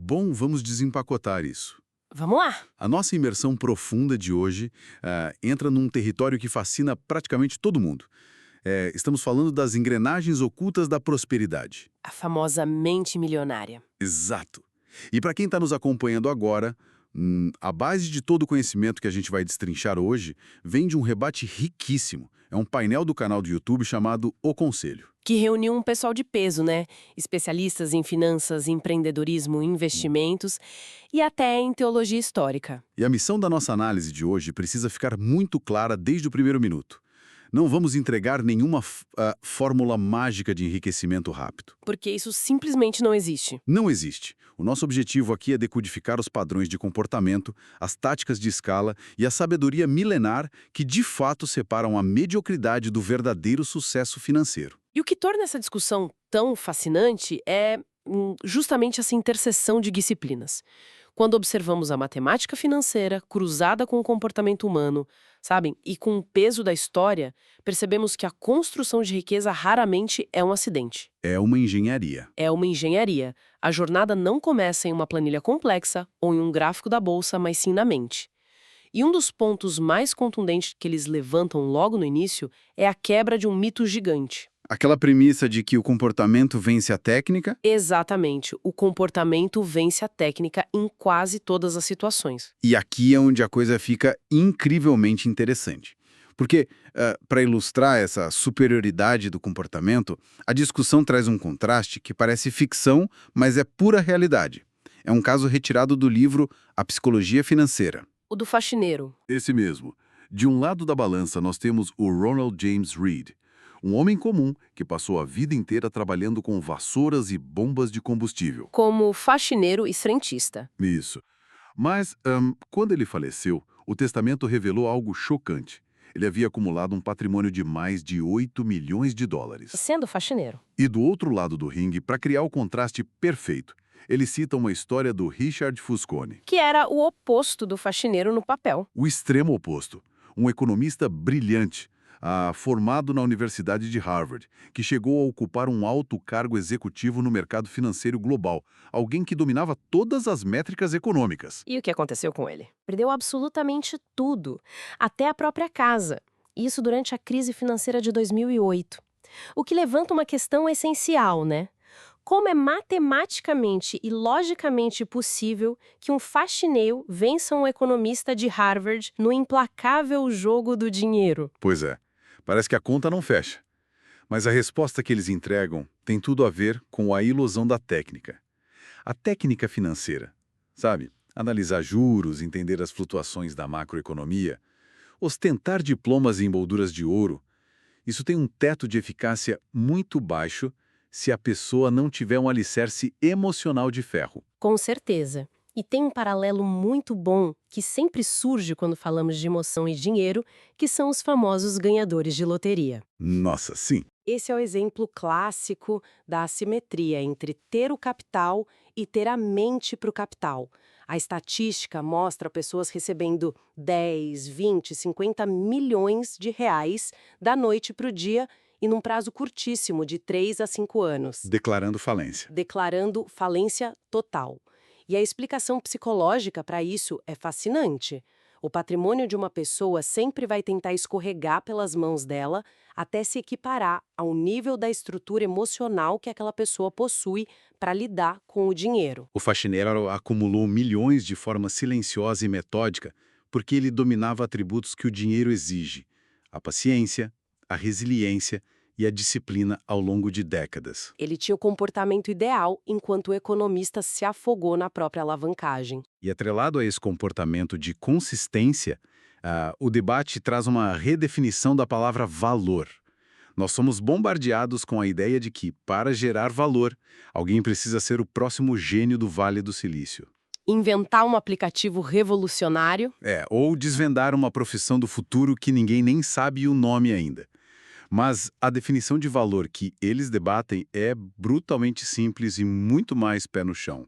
Bom, vamos desempacotar isso. Vamos lá! A nossa imersão profunda de hoje entra num território que fascina praticamente todo mundo. Estamos falando das engrenagens ocultas da prosperidade. A famosa mente milionária. Exato. E para quem está nos acompanhando agora, a base de todo o conhecimento que a gente vai destrinchar hoje vem de um rebate riquíssimo. É um painel do canal do YouTube chamado O Conselho. Que reuniu um pessoal de peso, né? Especialistas em finanças, empreendedorismo, investimentos e até em teologia histórica. E a missão da nossa análise de hoje precisa ficar muito clara desde o primeiro minuto. Não vamos entregar nenhuma fórmula mágica de enriquecimento rápido. Porque isso simplesmente não existe. Não existe. O nosso objetivo aqui é decodificar os padrões de comportamento, as táticas de escala e a sabedoria milenar que de fato separam a mediocridade do verdadeiro sucesso financeiro. E o que torna essa discussão tão fascinante é justamente essa interseção de disciplinas. Quando observamos a matemática financeira cruzada com o comportamento humano, sabem, e com o peso da história, percebemos que a construção de riqueza raramente é um acidente. É uma engenharia. É uma engenharia. A jornada não começa em uma planilha complexa ou em um gráfico da bolsa, mas sim na mente. E um dos pontos mais contundentes que eles levantam logo no início é a quebra de um mito gigante. Aquela premissa de que o comportamento vence a técnica. Exatamente. O comportamento vence a técnica em quase todas as situações. E aqui é onde a coisa fica incrivelmente interessante. Porque, para ilustrar essa superioridade do comportamento, a discussão traz um contraste que parece ficção, mas é pura realidade. É um caso retirado do livro A Psicologia Financeira. O do faxineiro. Esse mesmo. De um lado da balança, nós temos o Ronald James Reed, um homem comum que passou a vida inteira trabalhando com vassouras e bombas de combustível. Como faxineiro e frentista. Isso. Mas, quando ele faleceu, o testamento revelou algo chocante. Ele havia acumulado um patrimônio de mais de 8 milhões de dólares. Sendo faxineiro. E do outro lado do ringue, para criar o contraste perfeito, ele cita uma história do Richard Fusconi. Que era o oposto do faxineiro no papel. O extremo oposto. Um economista brilhante, formado na Universidade de Harvard, que chegou a ocupar um alto cargo executivo no mercado financeiro global, alguém que dominava todas as métricas econômicas. E o que aconteceu com ele? Perdeu absolutamente tudo, até a própria casa. Isso durante a crise financeira de 2008. O que levanta uma questão essencial, né? Como é matematicamente e logicamente possível que um faxineiro vença um economista de Harvard no implacável jogo do dinheiro? Pois é. Parece que a conta não fecha. Mas a resposta que eles entregam tem tudo a ver com a ilusão da técnica. A técnica financeira, sabe? Analisar juros, entender as flutuações da macroeconomia, ostentar diplomas e emolduras de ouro. Isso tem um teto de eficácia muito baixo se a pessoa não tiver um alicerce emocional de ferro. Com certeza. E tem um paralelo muito bom que sempre surge quando falamos de emoção e dinheiro, que são os famosos ganhadores de loteria. Nossa, sim. Esse é o exemplo clássico da assimetria entre ter o capital e ter a mente para o capital. A estatística mostra pessoas recebendo 10, 20, 50 milhões de reais da noite para o dia e num prazo curtíssimo de 3 a 5 anos. Declarando falência. Declarando falência total. E a explicação psicológica para isso é fascinante. O patrimônio de uma pessoa sempre vai tentar escorregar pelas mãos dela até se equiparar ao nível da estrutura emocional que aquela pessoa possui para lidar com o dinheiro. O faxineiro acumulou milhões de forma silenciosa e metódica porque ele dominava atributos que o dinheiro exige: a paciência, a resiliência e a disciplina ao longo de décadas. Ele tinha o comportamento ideal enquanto o economista se afogou na própria alavancagem. E atrelado a esse comportamento de consistência, o debate traz uma redefinição da palavra valor. Nós somos bombardeados com a ideia de que, para gerar valor, alguém precisa ser o próximo gênio do Vale do Silício. Inventar um aplicativo revolucionário. Ou desvendar uma profissão do futuro que ninguém nem sabe o nome ainda. Mas a definição de valor que eles debatem é brutalmente simples e muito mais pé no chão.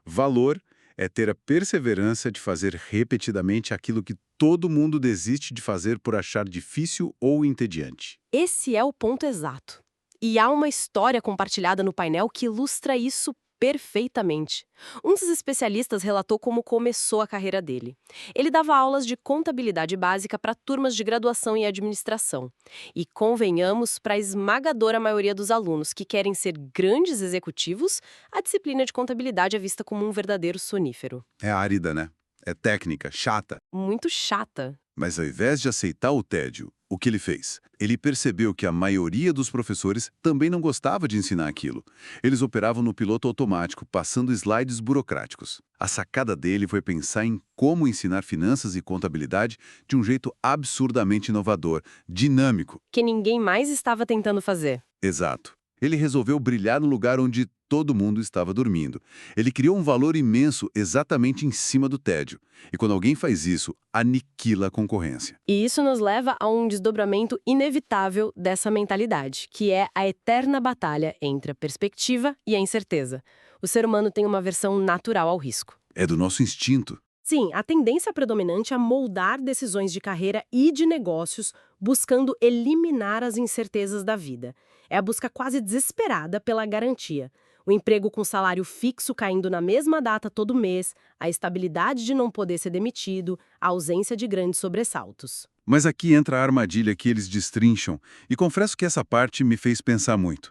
Valor é ter a perseverança de fazer repetidamente aquilo que todo mundo desiste de fazer por achar difícil ou entediante. Esse é o ponto exato. E há uma história compartilhada no painel que ilustra isso perfeitamente. Um dos especialistas relatou como começou a carreira dele. Ele dava aulas de contabilidade básica para turmas de graduação em administração. E convenhamos, para a esmagadora maioria dos alunos que querem ser grandes executivos, a disciplina de contabilidade é vista como um verdadeiro sonífero. É árida, né? É técnica, chata. Muito chata. Mas ao invés de aceitar o tédio, o que ele fez? Ele percebeu que a maioria dos professores também não gostava de ensinar aquilo. Eles operavam no piloto automático, passando slides burocráticos. A sacada dele foi pensar em como ensinar finanças e contabilidade de um jeito absurdamente inovador, dinâmico. Que ninguém mais estava tentando fazer. Exato. Ele resolveu brilhar no lugar onde todo mundo estava dormindo. Ele criou um valor imenso exatamente em cima do tédio. E quando alguém faz isso, aniquila a concorrência. E isso nos leva a um desdobramento inevitável dessa mentalidade, que é a eterna batalha entre a perspectiva e a incerteza. O ser humano tem uma versão natural ao risco. É do nosso instinto. Sim, a tendência predominante é moldar decisões de carreira e de negócios, buscando eliminar as incertezas da vida. É a busca quase desesperada pela garantia. O emprego com salário fixo caindo na mesma data todo mês, a estabilidade de não poder ser demitido, a ausência de grandes sobressaltos. Mas aqui entra a armadilha que eles destrincham, e confesso que essa parte me fez pensar muito.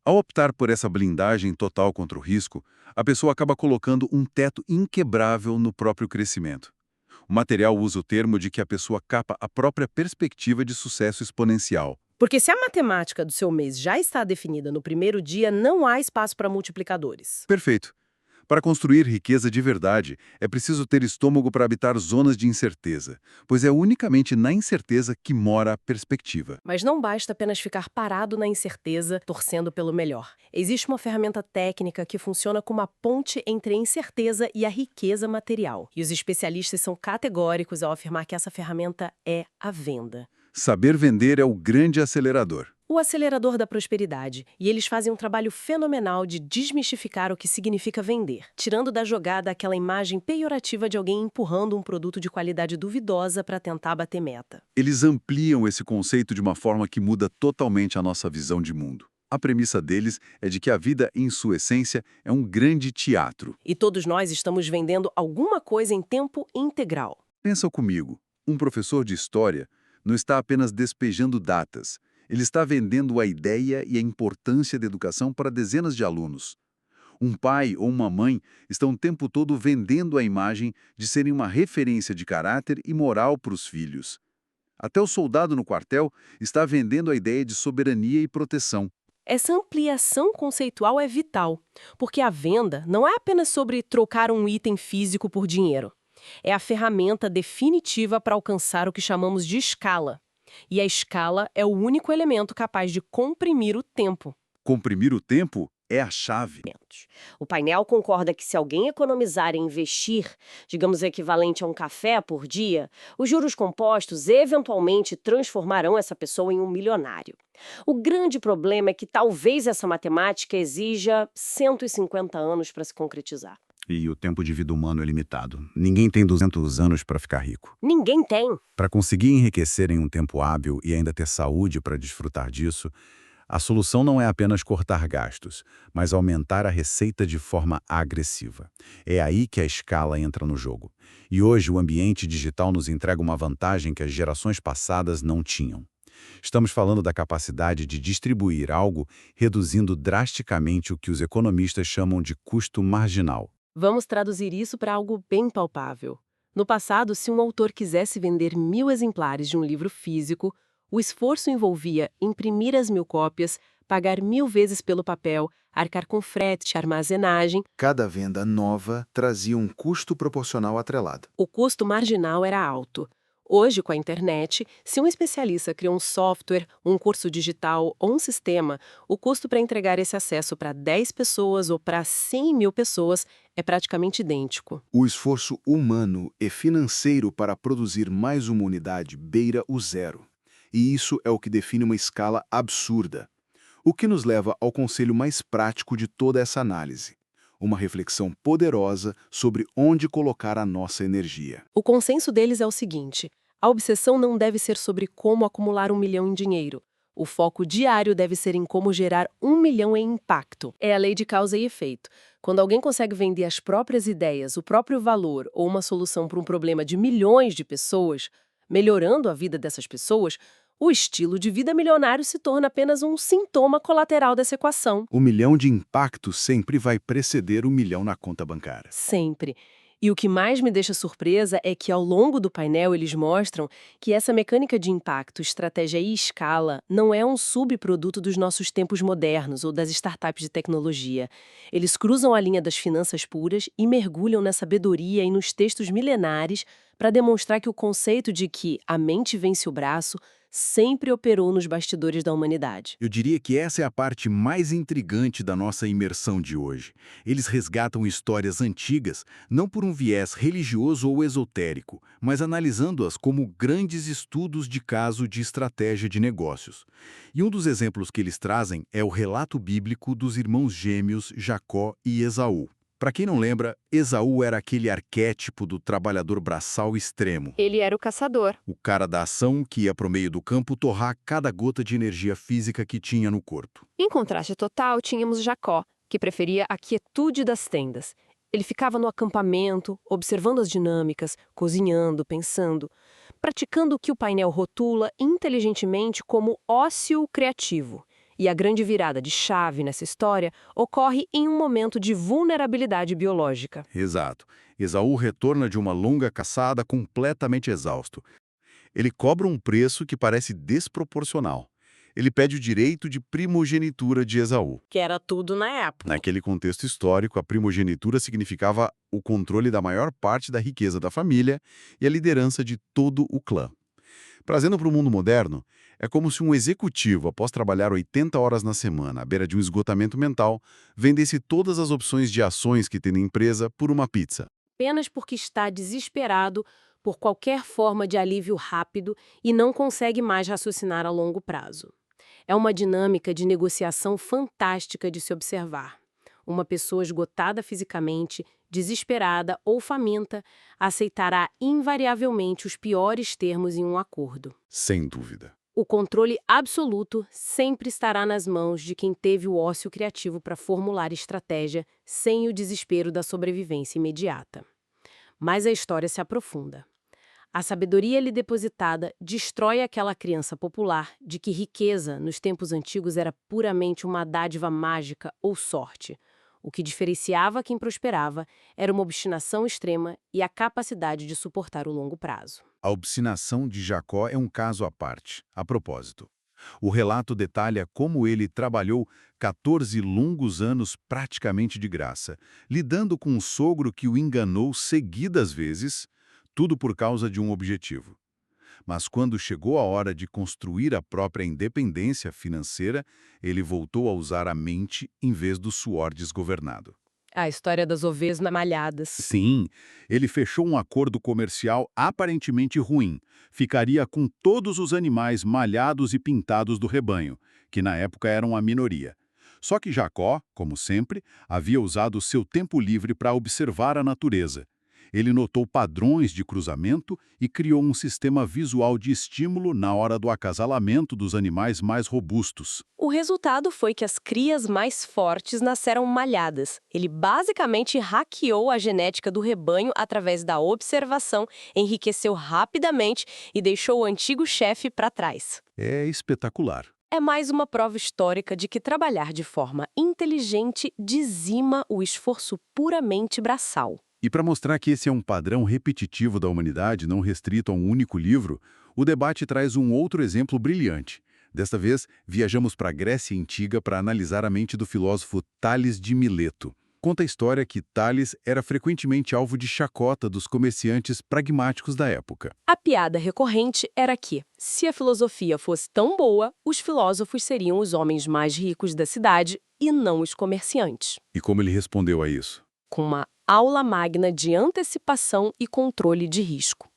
Ao optar por essa blindagem total contra o risco, a pessoa acaba colocando um teto inquebrável no próprio crescimento. O material usa o termo de que a pessoa capa a própria perspectiva de sucesso exponencial. Porque se a matemática do seu mês já está definida no primeiro dia, não há espaço para multiplicadores. Perfeito. Para construir riqueza de verdade, é preciso ter estômago para habitar zonas de incerteza, pois é unicamente na incerteza que mora a perspectiva. Mas não basta apenas ficar parado na incerteza, torcendo pelo melhor. Existe uma ferramenta técnica que funciona como a ponte entre a incerteza e a riqueza material. E os especialistas são categóricos ao afirmar que essa ferramenta é a venda. Saber vender é o grande acelerador. O acelerador da prosperidade, e eles fazem um trabalho fenomenal de desmistificar o que significa vender, tirando da jogada aquela imagem pejorativa de alguém empurrando um produto de qualidade duvidosa para tentar bater meta. Eles ampliam esse conceito de uma forma que muda totalmente a nossa visão de mundo. A premissa deles é de que a vida, em sua essência, é um grande teatro. E todos nós estamos vendendo alguma coisa em tempo integral. Pensa comigo, um professor de história não está apenas despejando datas, ele está vendendo a ideia e a importância da educação para dezenas de alunos. Um pai ou uma mãe estão o tempo todo vendendo a imagem de serem uma referência de caráter e moral para os filhos. Até o soldado no quartel está vendendo a ideia de soberania e proteção. Essa ampliação conceitual é vital, porque a venda não é apenas sobre trocar um item físico por dinheiro. É a ferramenta definitiva para alcançar o que chamamos de escala. E a escala é o único elemento capaz de comprimir o tempo. Comprimir o tempo é a chave. O painel concorda que se alguém economizar e investir, digamos o equivalente a um café por dia, os juros compostos eventualmente transformarão essa pessoa em um milionário. O grande problema é que talvez essa matemática exija 150 anos para se concretizar. E o tempo de vida humano é limitado. Ninguém tem 200 anos para ficar rico. Ninguém tem. Para conseguir enriquecer em um tempo hábil e ainda ter saúde para desfrutar disso, a solução não é apenas cortar gastos, mas aumentar a receita de forma agressiva. É aí que a escala entra no jogo. E hoje o ambiente digital nos entrega uma vantagem que as gerações passadas não tinham. Estamos falando da capacidade de distribuir algo, reduzindo drasticamente o que os economistas chamam de custo marginal. Vamos traduzir isso para algo bem palpável. No passado, se um autor quisesse vender 1000 exemplares de um livro físico, o esforço envolvia imprimir as 1000 cópias, pagar 1000 vezes pelo papel, arcar com frete, armazenagem. Cada venda nova trazia um custo proporcional atrelado. O custo marginal era alto. Hoje, com a internet, se um especialista cria um software, um curso digital ou um sistema, o custo para entregar esse acesso para 10 pessoas ou para 100.000 pessoas é praticamente idêntico. O esforço humano e financeiro para produzir mais uma unidade beira o zero. E isso é o que define uma escala absurda. O que nos leva ao conselho mais prático de toda essa análise. Uma reflexão poderosa sobre onde colocar a nossa energia. O consenso deles é o seguinte: a obsessão não deve ser sobre como acumular 1 milhão em dinheiro. O foco diário deve ser em como gerar 1 milhão em impacto. É a lei de causa e efeito. Quando alguém consegue vender as próprias ideias, o próprio valor ou uma solução para um problema de milhões de pessoas, melhorando a vida dessas pessoas, o estilo de vida milionário se torna apenas um sintoma colateral dessa equação. 1 milhão de impacto sempre vai preceder 1 milhão na conta bancária. Sempre. E o que mais me deixa surpresa é que ao longo do painel eles mostram que essa mecânica de impacto, estratégia e escala não é um subproduto dos nossos tempos modernos ou das startups de tecnologia. Eles cruzam a linha das finanças puras e mergulham na sabedoria e nos textos milenares para demonstrar que o conceito de que a mente vence o braço sempre operou nos bastidores da humanidade. Eu diria que essa é a parte mais intrigante da nossa imersão de hoje. Eles resgatam histórias antigas, não por um viés religioso ou esotérico, mas analisando-as como grandes estudos de caso de estratégia de negócios. E um dos exemplos que eles trazem é o relato bíblico dos irmãos gêmeos Jacó e Esaú. Para quem não lembra, Esaú era aquele arquétipo do trabalhador braçal extremo. Ele era o caçador. O cara da ação que ia para o meio do campo torrar cada gota de energia física que tinha no corpo. Em contraste total, tínhamos Jacó, que preferia a quietude das tendas. Ele ficava no acampamento, observando as dinâmicas, cozinhando, pensando, praticando o que o painel rotula inteligentemente como ócio criativo. E a grande virada de chave nessa história ocorre em um momento de vulnerabilidade biológica. Exato. Esaú retorna de uma longa caçada completamente exausto. Ele cobra um preço que parece desproporcional. Ele pede o direito de primogenitura de Esaú. Que era tudo na época. Naquele contexto histórico, a primogenitura significava o controle da maior parte da riqueza da família e a liderança de todo o clã. Trazendo para o mundo moderno, é como se um executivo, após trabalhar 80 horas na semana, à beira de um esgotamento mental, vendesse todas as opções de ações que tem na empresa por uma pizza. Apenas porque está desesperado por qualquer forma de alívio rápido e não consegue mais raciocinar a longo prazo. É uma dinâmica de negociação fantástica de se observar. Uma pessoa esgotada fisicamente, desesperada ou faminta, aceitará invariavelmente os piores termos em um acordo. Sem dúvida. O controle absoluto sempre estará nas mãos de quem teve o ócio criativo para formular estratégia sem o desespero da sobrevivência imediata. Mas a história se aprofunda. A sabedoria ali depositada destrói aquela crença popular de que riqueza, nos tempos antigos, era puramente uma dádiva mágica ou sorte. O que diferenciava quem prosperava era uma obstinação extrema e a capacidade de suportar o longo prazo. A obstinação de Jacó é um caso à parte. A propósito, o relato detalha como ele trabalhou 14 longos anos praticamente de graça, lidando com um sogro que o enganou seguidas vezes, tudo por causa de um objetivo. Mas quando chegou a hora de construir a própria independência financeira, ele voltou a usar a mente em vez do suor desgovernado. A história das ovelhas malhadas. Sim, ele fechou um acordo comercial aparentemente ruim. Ficaria com todos os animais malhados e pintados do rebanho, que na época eram a minoria. Só que Jacó, como sempre, havia usado seu tempo livre para observar a natureza. Ele notou padrões de cruzamento e criou um sistema visual de estímulo na hora do acasalamento dos animais mais robustos. O resultado foi que as crias mais fortes nasceram malhadas. Ele basicamente hackeou a genética do rebanho através da observação, enriqueceu rapidamente e deixou o antigo chefe para trás. É espetacular. É mais uma prova histórica de que trabalhar de forma inteligente dizima o esforço puramente braçal. E para mostrar que esse é um padrão repetitivo da humanidade, não restrito a um único livro, o debate traz um outro exemplo brilhante. Desta vez, viajamos para a Grécia Antiga para analisar a mente do filósofo Tales de Mileto. Conta a história que Tales era frequentemente alvo de chacota dos comerciantes pragmáticos da época. A piada recorrente era que, se a filosofia fosse tão boa, os filósofos seriam os homens mais ricos da cidade e não os comerciantes. E como ele respondeu a isso? Com uma aula magna de antecipação e controle de risco.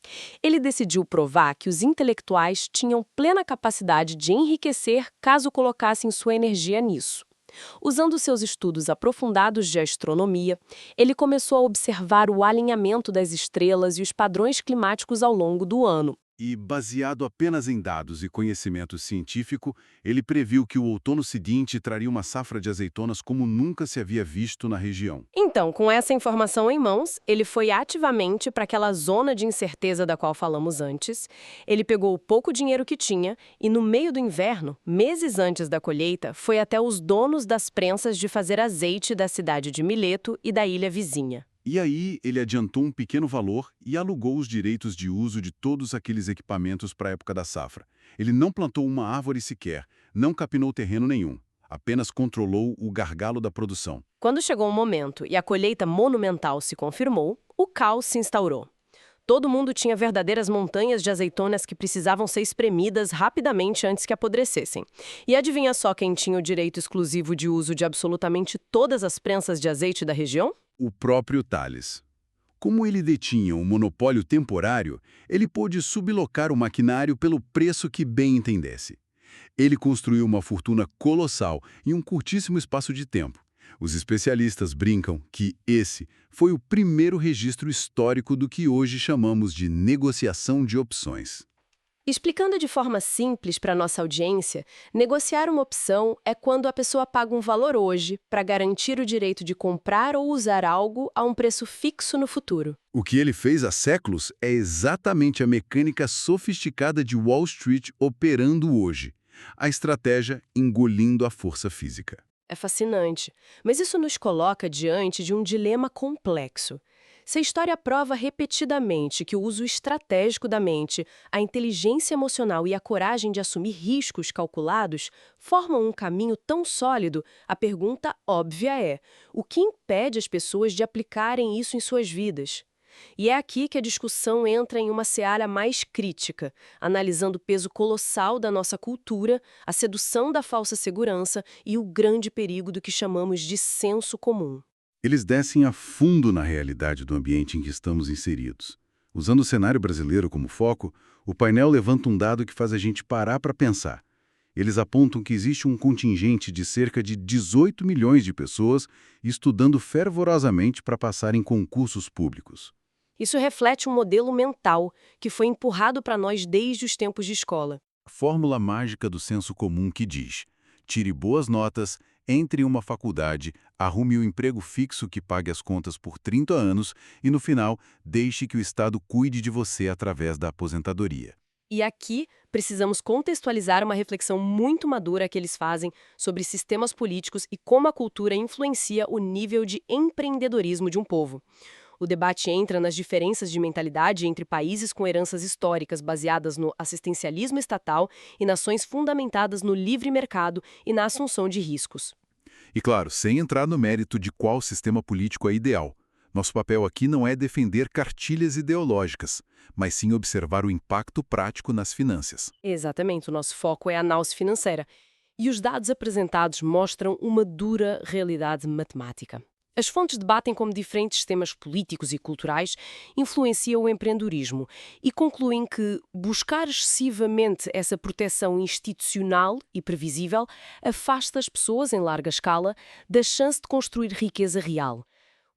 Ele decidiu provar que os intelectuais tinham plena capacidade de enriquecer caso colocassem sua energia nisso. Usando seus estudos aprofundados de astronomia, ele começou a observar o alinhamento das estrelas e os padrões climáticos ao longo do ano. E, baseado apenas em dados e conhecimento científico, ele previu que o outono seguinte traria uma safra de azeitonas como nunca se havia visto na região. Então, com essa informação em mãos, ele foi ativamente para aquela zona de incerteza da qual falamos antes. Ele pegou o pouco dinheiro que tinha e, no meio do inverno, meses antes da colheita, foi até os donos das prensas de fazer azeite da cidade de Mileto e da ilha vizinha. E aí ele adiantou um pequeno valor e alugou os direitos de uso de todos aqueles equipamentos para a época da safra. Ele não plantou uma árvore sequer, não capinou terreno nenhum, apenas controlou o gargalo da produção. Quando chegou o momento e a colheita monumental se confirmou, o caos se instaurou. Todo mundo tinha verdadeiras montanhas de azeitonas que precisavam ser espremidas rapidamente antes que apodrecessem. E adivinha só quem tinha o direito exclusivo de uso de absolutamente todas as prensas de azeite da região? O próprio Tales. Como ele detinha um monopólio temporário, ele pôde sublocar o maquinário pelo preço que bem entendesse. Ele construiu uma fortuna colossal em um curtíssimo espaço de tempo. Os especialistas brincam que esse foi o primeiro registro histórico do que hoje chamamos de negociação de opções. Explicando de forma simples para nossa audiência, negociar uma opção é quando a pessoa paga um valor hoje para garantir o direito de comprar ou usar algo a um preço fixo no futuro. O que ele fez há séculos é exatamente a mecânica sofisticada de Wall Street operando hoje. A estratégia engolindo a força física. É fascinante, mas isso nos coloca diante de um dilema complexo. Se a história prova repetidamente que o uso estratégico da mente, a inteligência emocional e a coragem de assumir riscos calculados formam um caminho tão sólido, a pergunta óbvia é: o que impede as pessoas de aplicarem isso em suas vidas? E é aqui que a discussão entra em uma seara mais crítica, analisando o peso colossal da nossa cultura, a sedução da falsa segurança e o grande perigo do que chamamos de senso comum. Eles descem a fundo na realidade do ambiente em que estamos inseridos. Usando o cenário brasileiro como foco, o painel levanta um dado que faz a gente parar para pensar. Eles apontam que existe um contingente de cerca de 18 milhões de pessoas estudando fervorosamente para passar em concursos públicos. Isso reflete um modelo mental que foi empurrado para nós desde os tempos de escola. A fórmula mágica do senso comum que diz: tire boas notas, entre em uma faculdade, arrume um emprego fixo que pague as contas por 30 anos e, no final, deixe que o Estado cuide de você através da aposentadoria. E aqui precisamos contextualizar uma reflexão muito madura que eles fazem sobre sistemas políticos e como a cultura influencia o nível de empreendedorismo de um povo. O debate entra nas diferenças de mentalidade entre países com heranças históricas baseadas no assistencialismo estatal e nações fundamentadas no livre mercado e na assunção de riscos. E claro, sem entrar no mérito de qual sistema político é ideal. Nosso papel aqui não é defender cartilhas ideológicas, mas sim observar o impacto prático nas finanças. Exatamente, o nosso foco é a análise financeira. E os dados apresentados mostram uma dura realidade matemática. As fontes debatem como diferentes sistemas políticos e culturais influenciam o empreendedorismo e concluem que buscar excessivamente essa proteção institucional e previsível afasta as pessoas, em larga escala, da chance de construir riqueza real.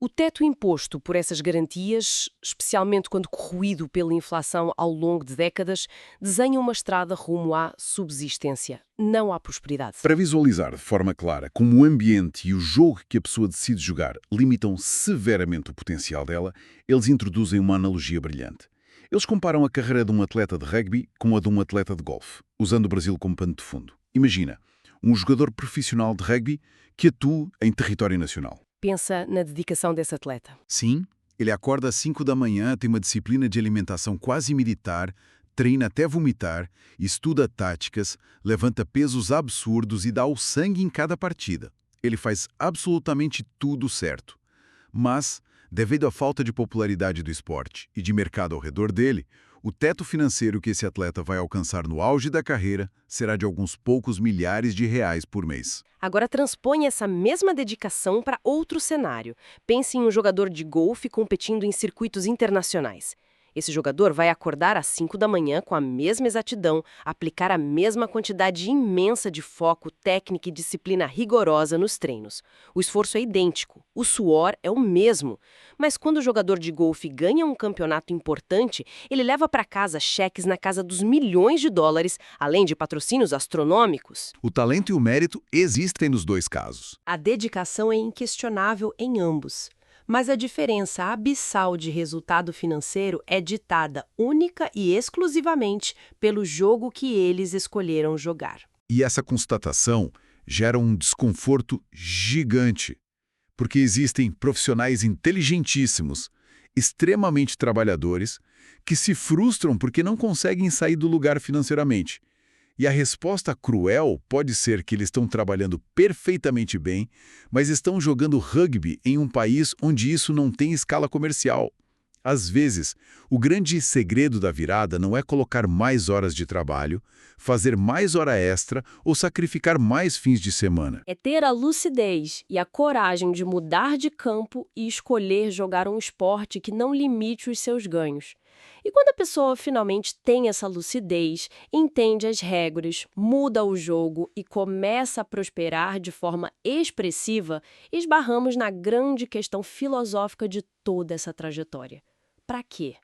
O teto imposto por essas garantias, especialmente quando corroído pela inflação ao longo de décadas, desenha uma estrada rumo à subsistência, não à prosperidade. Para visualizar de forma clara como o ambiente e o jogo que a pessoa decide jogar limitam severamente o potencial dela, eles introduzem uma analogia brilhante. Eles comparam a carreira de um atleta de rugby com a de um atleta de golfe, usando o Brasil como pano de fundo. Imagina, um jogador profissional de rugby que atua em território nacional. Pensa na dedicação desse atleta. Sim, ele acorda às 5 da manhã, tem uma disciplina de alimentação quase militar, treina até vomitar, estuda táticas, levanta pesos absurdos e dá o sangue em cada partida. Ele faz absolutamente tudo certo. Mas, devido à falta de popularidade do esporte e de mercado ao redor dele, o teto financeiro que esse atleta vai alcançar no auge da carreira será de alguns poucos milhares de reais por mês. Agora transpõe essa mesma dedicação para outro cenário. Pense em um jogador de golfe competindo em circuitos internacionais. Esse jogador vai acordar às 5 da manhã com a mesma exatidão, aplicar a mesma quantidade imensa de foco, técnica e disciplina rigorosa nos treinos. O esforço é idêntico, o suor é o mesmo. Mas quando o jogador de golfe ganha um campeonato importante, ele leva para casa cheques na casa dos milhões de dólares, além de patrocínios astronômicos. O talento e o mérito existem nos dois casos. A dedicação é inquestionável em ambos. Mas a diferença abissal de resultado financeiro é ditada única e exclusivamente pelo jogo que eles escolheram jogar. E essa constatação gera um desconforto gigante, porque existem profissionais inteligentíssimos, extremamente trabalhadores, que se frustram porque não conseguem sair do lugar financeiramente. E a resposta cruel pode ser que eles estão trabalhando perfeitamente bem, mas estão jogando rugby em um país onde isso não tem escala comercial. Às vezes, o grande segredo da virada não é colocar mais horas de trabalho, fazer mais hora extra ou sacrificar mais fins de semana. É ter a lucidez e a coragem de mudar de campo e escolher jogar um esporte que não limite os seus ganhos. E quando a pessoa finalmente tem essa lucidez, entende as regras, muda o jogo e começa a prosperar de forma expressiva, esbarramos na grande questão filosófica de toda essa trajetória. Para quê?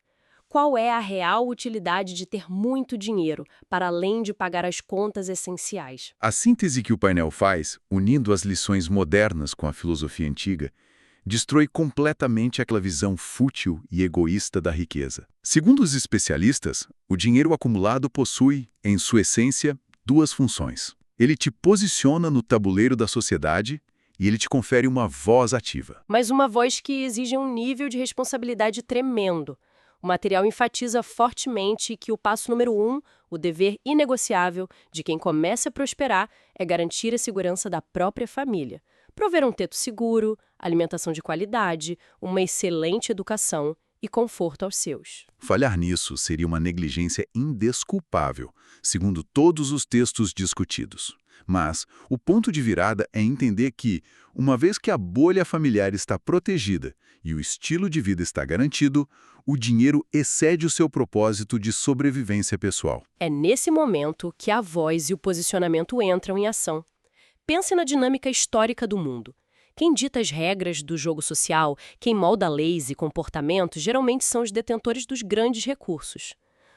Qual é a real utilidade de ter muito dinheiro, para além de pagar as contas essenciais? A síntese que o painel faz, unindo as lições modernas com a filosofia antiga, destrói completamente aquela visão fútil e egoísta da riqueza. Segundo os especialistas, o dinheiro acumulado possui, em sua essência, duas funções. Ele te posiciona no tabuleiro da sociedade e ele te confere uma voz ativa. Mas uma voz que exige um nível de responsabilidade tremendo. O material enfatiza fortemente que o passo número 1, o dever inegociável de quem começa a prosperar, é garantir a segurança da própria família. Prover um teto seguro, alimentação de qualidade, uma excelente educação e conforto aos seus. Falhar nisso seria uma negligência indesculpável, segundo todos os textos discutidos. Mas o ponto de virada é entender que, uma vez que a bolha familiar está protegida e o estilo de vida está garantido, o dinheiro excede o seu propósito de sobrevivência pessoal. É nesse momento que a voz e o posicionamento entram em ação. Pense na dinâmica histórica do mundo. Quem dita as regras do jogo social, quem molda leis e comportamentos, geralmente são os detentores dos grandes recursos.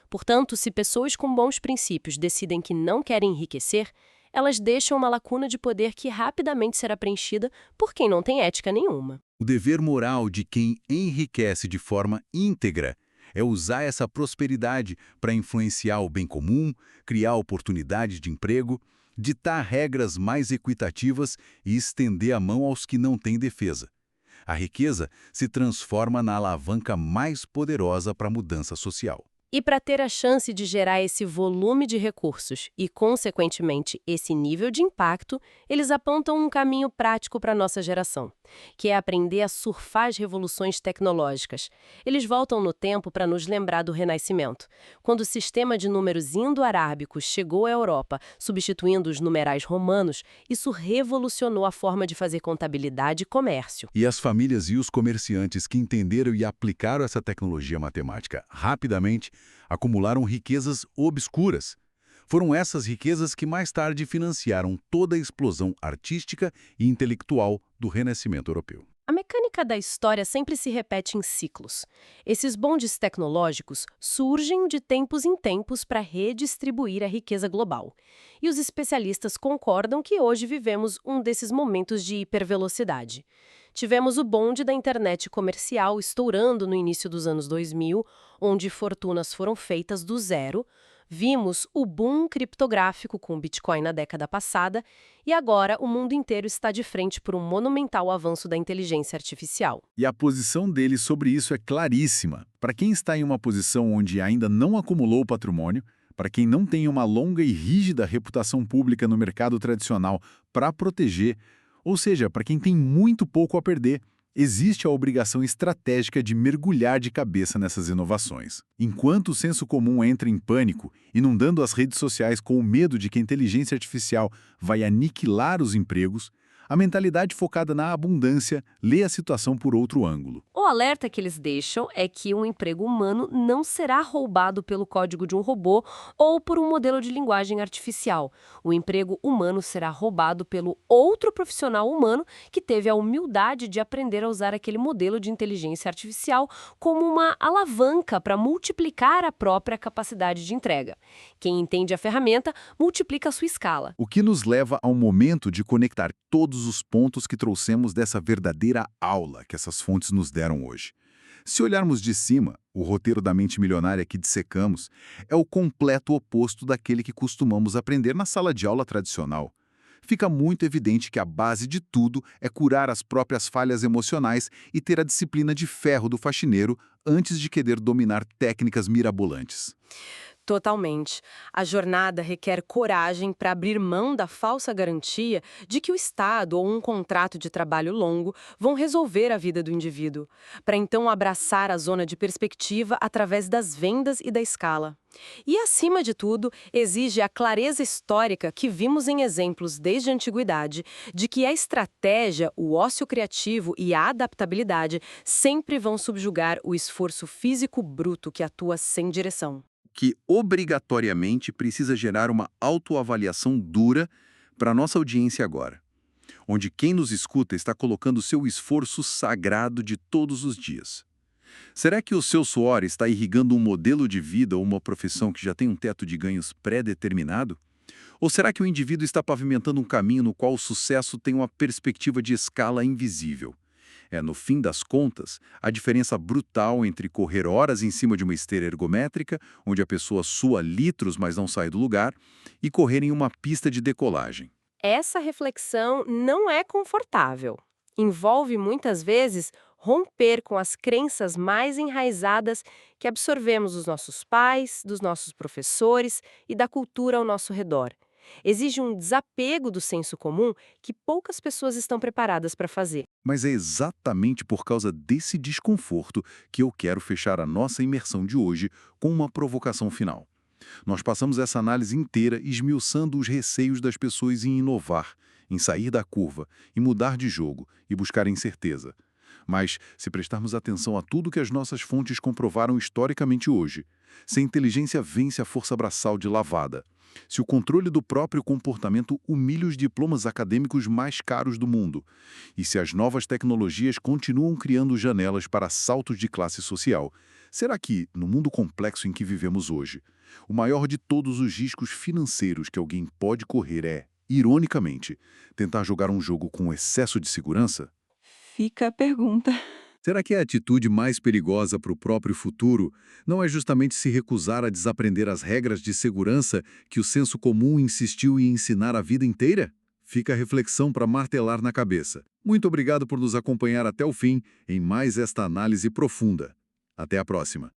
Portanto, se pessoas com bons princípios decidem que não querem enriquecer, elas deixam uma lacuna de poder que rapidamente será preenchida por quem não tem ética nenhuma. O dever moral de quem enriquece de forma íntegra é usar essa prosperidade para influenciar o bem comum, criar oportunidades de emprego, ditar regras mais equitativas e estender a mão aos que não têm defesa. A riqueza se transforma na alavanca mais poderosa para a mudança social. E para ter a chance de gerar esse volume de recursos e, consequentemente, esse nível de impacto, eles apontam um caminho prático para a nossa geração, que é aprender a surfar as revoluções tecnológicas. Eles voltam no tempo para nos lembrar do Renascimento, quando o sistema de números indo-arábicos chegou à Europa, substituindo os numerais romanos. Isso revolucionou a forma de fazer contabilidade e comércio. E as famílias e os comerciantes que entenderam e aplicaram essa tecnologia matemática rapidamente acumularam riquezas obscuras. Foram essas riquezas que mais tarde financiaram toda a explosão artística e intelectual do Renascimento europeu. A mecânica da história sempre se repete em ciclos. Esses bondes tecnológicos surgem de tempos em tempos para redistribuir a riqueza global. E os especialistas concordam que hoje vivemos um desses momentos de hipervelocidade. Tivemos o bonde da internet comercial estourando no início dos anos 2000, onde fortunas foram feitas do zero. Vimos o boom criptográfico com o Bitcoin na década passada e agora o mundo inteiro está de frente por um monumental avanço da inteligência artificial. E a posição dele sobre isso é claríssima. Para quem está em uma posição onde ainda não acumulou patrimônio, para quem não tem uma longa e rígida reputação pública no mercado tradicional para proteger, ou seja, para quem tem muito pouco a perder, existe a obrigação estratégica de mergulhar de cabeça nessas inovações. Enquanto o senso comum entra em pânico, inundando as redes sociais com o medo de que a inteligência artificial vai aniquilar os empregos, A mentalidade focada na abundância lê a situação por outro ângulo. O alerta que eles deixam é que um emprego humano não será roubado pelo código de um robô ou por um modelo de linguagem artificial. O emprego humano será roubado pelo outro profissional humano que teve a humildade de aprender a usar aquele modelo de inteligência artificial como uma alavanca para multiplicar a própria capacidade de entrega. Quem entende a ferramenta multiplica a sua escala. O que nos leva ao momento de conectar todos os pontos que trouxemos dessa verdadeira aula que essas fontes nos deram hoje. Se olharmos de cima, o roteiro da mente milionária que dissecamos é o completo oposto daquele que costumamos aprender na sala de aula tradicional. Fica muito evidente que a base de tudo é curar as próprias falhas emocionais e ter a disciplina de ferro do faxineiro antes de querer dominar técnicas mirabolantes. Totalmente. A jornada requer coragem para abrir mão da falsa garantia de que o Estado ou um contrato de trabalho longo vão resolver a vida do indivíduo, para então abraçar a zona de perspectiva através das vendas e da escala. E, acima de tudo, exige a clareza histórica que vimos em exemplos desde a antiguidade, de que a estratégia, o ócio criativo e a adaptabilidade sempre vão subjugar o esforço físico bruto que atua sem direção. Que obrigatoriamente precisa gerar uma autoavaliação dura para a nossa audiência agora, onde quem nos escuta está colocando seu esforço sagrado de todos os dias. Será que o seu suor está irrigando um modelo de vida ou uma profissão que já tem um teto de ganhos pré-determinado? Ou será que o indivíduo está pavimentando um caminho no qual o sucesso tem uma perspectiva de escala invisível? No fim das contas, a diferença brutal entre correr horas em cima de uma esteira ergométrica, onde a pessoa sua litros, mas não sai do lugar, e correr em uma pista de decolagem. Essa reflexão não é confortável. Envolve, muitas vezes, romper com as crenças mais enraizadas que absorvemos dos nossos pais, dos nossos professores e da cultura ao nosso redor. Exige um desapego do senso comum que poucas pessoas estão preparadas para fazer. Mas é exatamente por causa desse desconforto que eu quero fechar a nossa imersão de hoje com uma provocação final. Nós passamos essa análise inteira esmiuçando os receios das pessoas em inovar, em sair da curva, em mudar de jogo e buscar incerteza. Mas, se prestarmos atenção a tudo que as nossas fontes comprovaram historicamente hoje, se a inteligência vence a força braçal de lavada, se o controle do próprio comportamento humilha os diplomas acadêmicos mais caros do mundo, e se as novas tecnologias continuam criando janelas para saltos de classe social, será que, no mundo complexo em que vivemos hoje, o maior de todos os riscos financeiros que alguém pode correr é, ironicamente, tentar jogar um jogo com excesso de segurança? Fica a pergunta. Será que a atitude mais perigosa para o próprio futuro não é justamente se recusar a desaprender as regras de segurança que o senso comum insistiu em ensinar a vida inteira? Fica a reflexão para martelar na cabeça. Muito obrigado por nos acompanhar até o fim em mais esta análise profunda. Até a próxima.